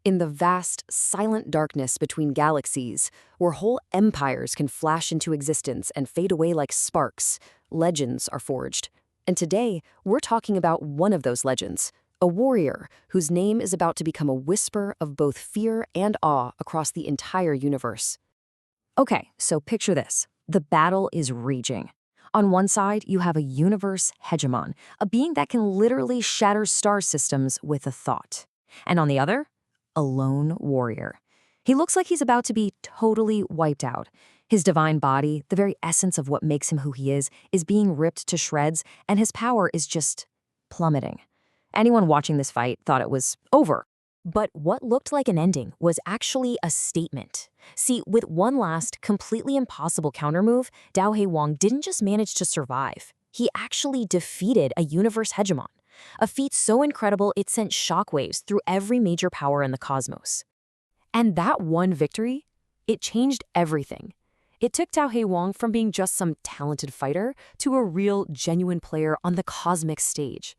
In the vast, silent darkness between galaxies, where whole empires can flash into existence and fade away like sparks, legends are forged. And today, we're talking about one of those legends, a warrior whose name is about to become a whisper of both fear and awe across the entire universe. Okay, so picture this. The battle is raging. On one side, you have a universe hegemon, a being that can literally shatter star systems with a thought. And on the other, a lone warrior. He looks like he's about to be totally wiped out. His divine body, the very essence of what makes him who he is being ripped to shreds, and his power is just plummeting. Anyone watching this fight thought it was over. But what looked like an ending was actually a statement. See, with one last, completely impossible countermove, Dao He Wang didn't just manage to survive. He actually defeated a universe hegemon. A feat so incredible it sent shockwaves through every major power in the cosmos. And that one victory, it changed everything. It took Dao He Wang from being just some talented fighter to a real, genuine player on the cosmic stage.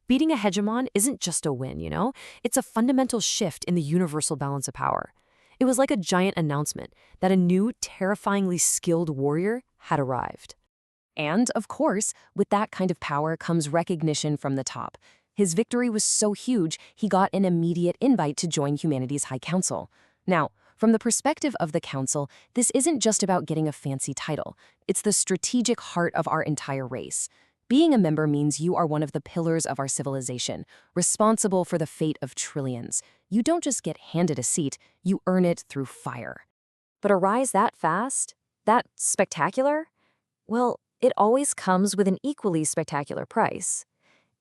Beating a hegemon isn't just a win, It's a fundamental shift in the universal balance of power. It was like a giant announcement that a new, terrifyingly skilled warrior had arrived. And, of course, with that kind of power comes recognition from the top. His victory was so huge, he got an immediate invite to join humanity's High Council. Now, from the perspective of the Council, this isn't just about getting a fancy title. It's the strategic heart of our entire race. Being a member means you are one of the pillars of our civilization, responsible for the fate of trillions. You don't just get handed a seat, you earn it through fire. But a rise that fast? That spectacular? Well, it always comes with an equally spectacular price.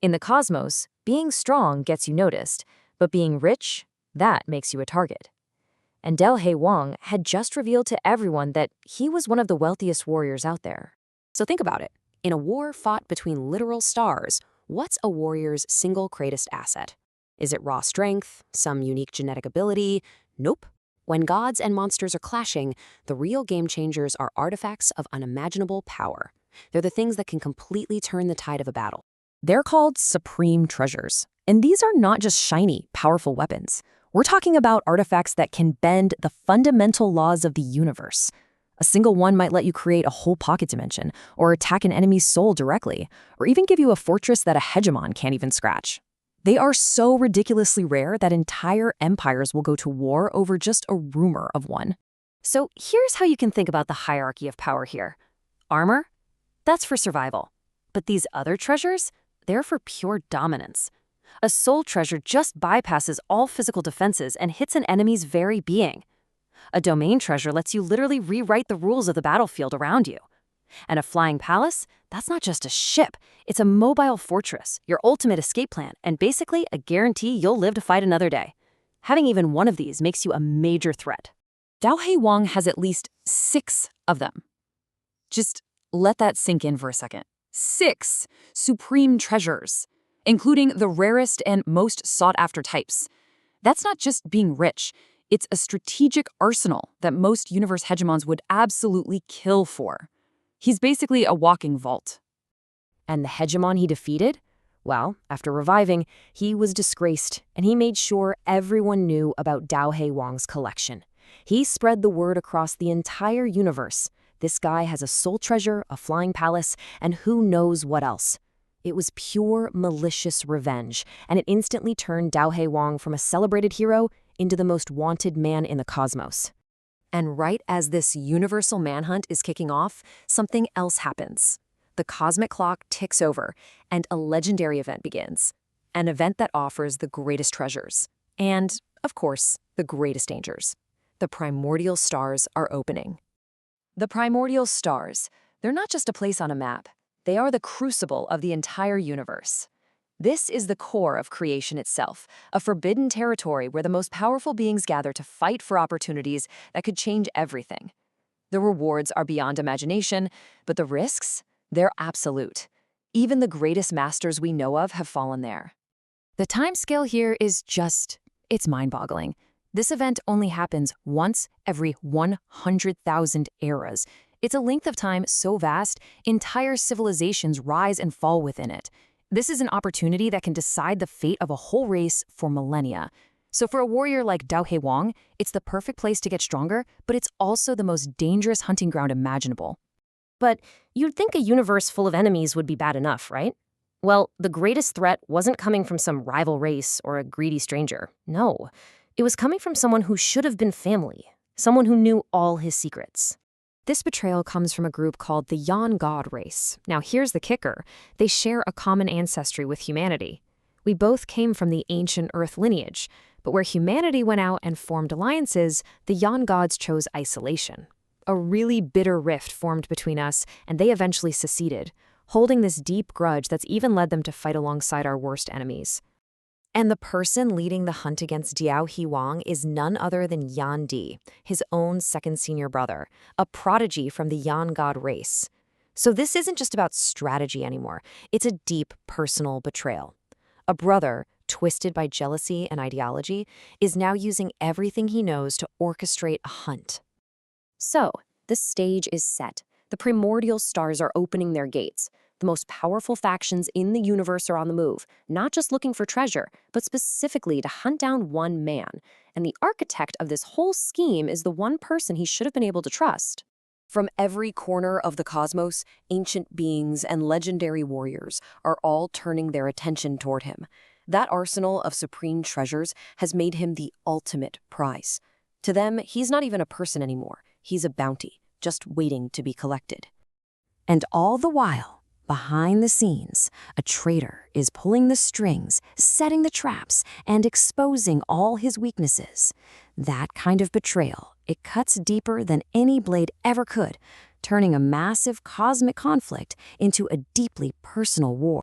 In the cosmos, being strong gets you noticed, but being rich, that makes you a target. And Dao He Wang had just revealed to everyone that he was one of the wealthiest warriors out there. So think about it. In a war fought between literal stars, what's a warrior's single greatest asset? Is it raw strength, some unique genetic ability? Nope. When gods and monsters are clashing, the real game changers are artifacts of unimaginable power. They're the things that can completely turn the tide of a battle. They're called supreme treasures. And these are not just shiny, powerful weapons. We're talking about artifacts that can bend the fundamental laws of the universe. A single one might let you create a whole pocket dimension, or attack an enemy's soul directly, or even give you a fortress that a hegemon can't even scratch. They are so ridiculously rare that entire empires will go to war over just a rumor of one. So here's how you can think about the hierarchy of power here. Armor? That's for survival. But these other treasures? They're for pure dominance. A soul treasure just bypasses all physical defenses and hits an enemy's very being. A domain treasure lets you literally rewrite the rules of the battlefield around you. And a flying palace? That's not just a ship. It's a mobile fortress, your ultimate escape plan, and basically a guarantee you'll live to fight another day. Having even one of these makes you a major threat. Dao He Wang has at least 6 of them. Just let that sink in for a second. 6 supreme treasures, including the rarest and most sought-after types. That's not just being rich. It's a strategic arsenal that most universe hegemons would absolutely kill for. He's basically a walking vault. And the hegemon he defeated? Well, after reviving, he was disgraced, and he made sure everyone knew about Dao He Wang's collection. He spread the word across the entire universe. This guy has a soul treasure, a flying palace, and who knows what else. It was pure malicious revenge, and it instantly turned Dao He Wang from a celebrated hero into the most wanted man in the cosmos. And right as this universal manhunt is kicking off, something else happens. The cosmic clock ticks over, and a legendary event begins. An event that offers the greatest treasures. And, of course, the greatest dangers. The primordial stars are opening. The primordial stars, they're not just a place on a map. They are the crucible of the entire universe. This is the core of creation itself, a forbidden territory where the most powerful beings gather to fight for opportunities that could change everything. The rewards are beyond imagination, but the risks? They're absolute. Even the greatest masters we know of have fallen there. The timescale here is it's mind-boggling. This event only happens once every 100,000 eras. It's a length of time so vast, entire civilizations rise and fall within it. This is an opportunity that can decide the fate of a whole race for millennia. So for a warrior like Dao He Wang, it's the perfect place to get stronger, but it's also the most dangerous hunting ground imaginable. But you'd think a universe full of enemies would be bad enough, right? Well, the greatest threat wasn't coming from some rival race or a greedy stranger. No, it was coming from someone who should have been family, someone who knew all his secrets. This betrayal comes from a group called the Yan God race. Now here's the kicker. They share a common ancestry with humanity. We both came from the ancient Earth lineage, but where humanity went out and formed alliances, the Yan gods chose isolation. A really bitter rift formed between us, and they eventually seceded, holding this deep grudge that's even led them to fight alongside our worst enemies. And the person leading the hunt against Dao He Wang is none other than Yan Di, his own second senior brother, a prodigy from the Yan God race. So this isn't just about strategy anymore. It's a deep personal betrayal. A brother, twisted by jealousy and ideology, is now using everything he knows to orchestrate a hunt. So, the stage is set. The primordial stars are opening their gates. The most powerful factions in the universe are on the move, not just looking for treasure, but specifically to hunt down one man. And the architect of this whole scheme is the one person he should have been able to trust. From every corner of the cosmos, ancient beings and legendary warriors are all turning their attention toward him. That arsenal of supreme treasures has made him the ultimate prize. To them, he's not even a person anymore. He's a bounty, just waiting to be collected. And all the while, behind the scenes, a traitor is pulling the strings, setting the traps, and exposing all his weaknesses. That kind of betrayal, it cuts deeper than any blade ever could, turning a massive cosmic conflict into a deeply personal war.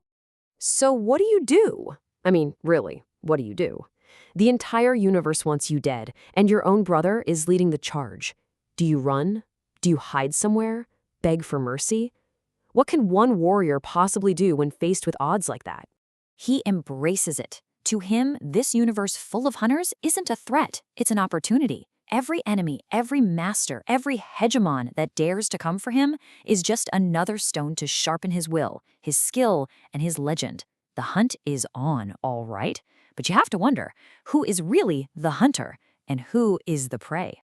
So what do you do? I mean, really, what do you do? The entire universe wants you dead, and your own brother is leading the charge. Do you run? Do you hide somewhere? Beg for mercy? What can one warrior possibly do when faced with odds like that? He embraces it. To him, this universe full of hunters isn't a threat, it's an opportunity. Every enemy, every master, every hegemon that dares to come for him is just another stone to sharpen his will, his skill, and his legend. The hunt is on, all right. But you have to wonder, who is really the hunter and who is the prey?